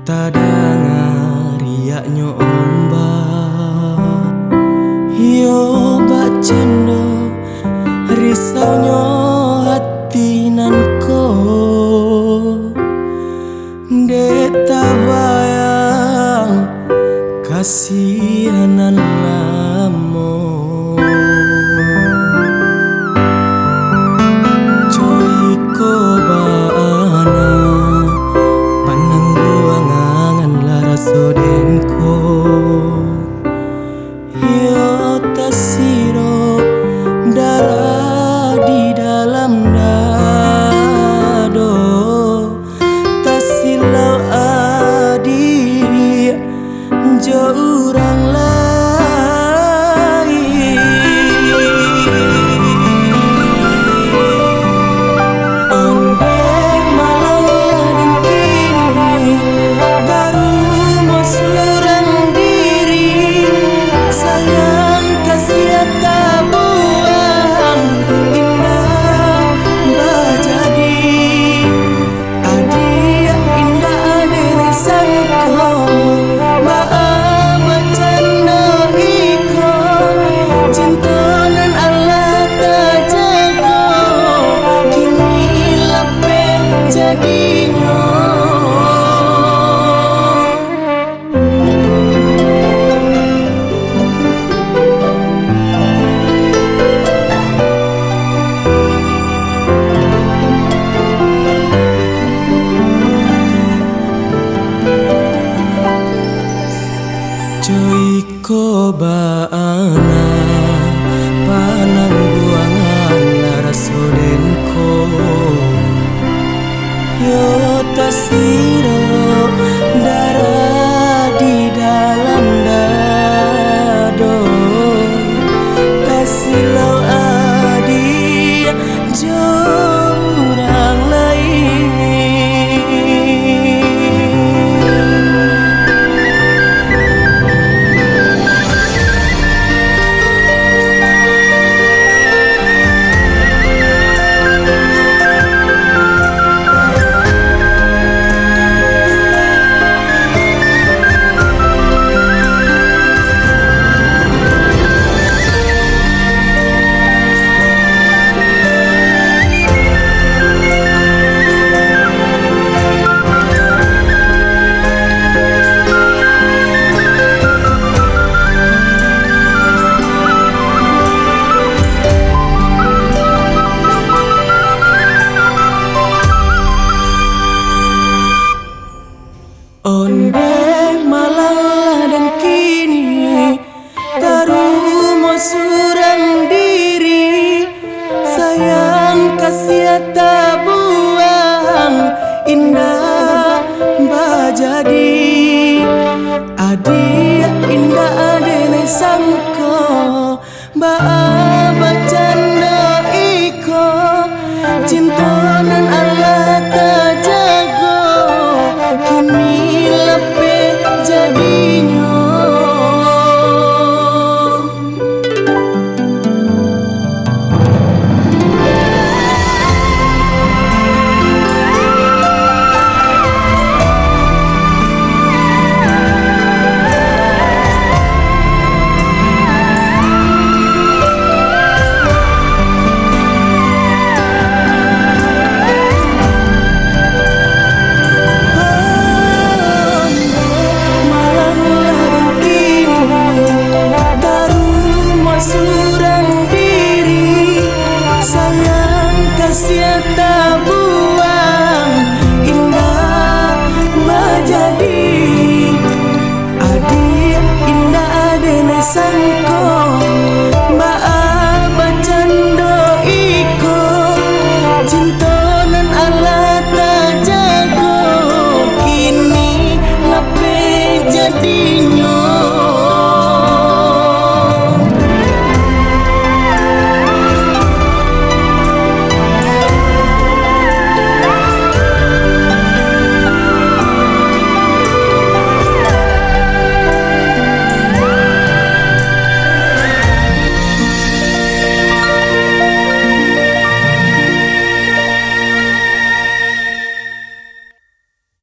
Tadanga riaknya ombak yo bacendo risaunya hati nanko deta bayang kasihanan namo cuy ko baana panangguangan larasodenko yo tasiro darah di dalam dado tasilau adi jauh orang lain onde malang dan kini baru mau surang diri sayang kasih tak buang indah bajadi adia indah adene sangko cuy ko baana panangguangan larasodenko yo tasiro darah di dalam dado tasilau adi jurang lain onde malang dan kini taruh mau surang diri sayang kasih tak buang indah bajadi adia indah adene sangko baa bacanda iko cintanan Allah tak jago kini lepe jadinya tak buang indah menjadi adik indah adene sangko baa bacando iko cinta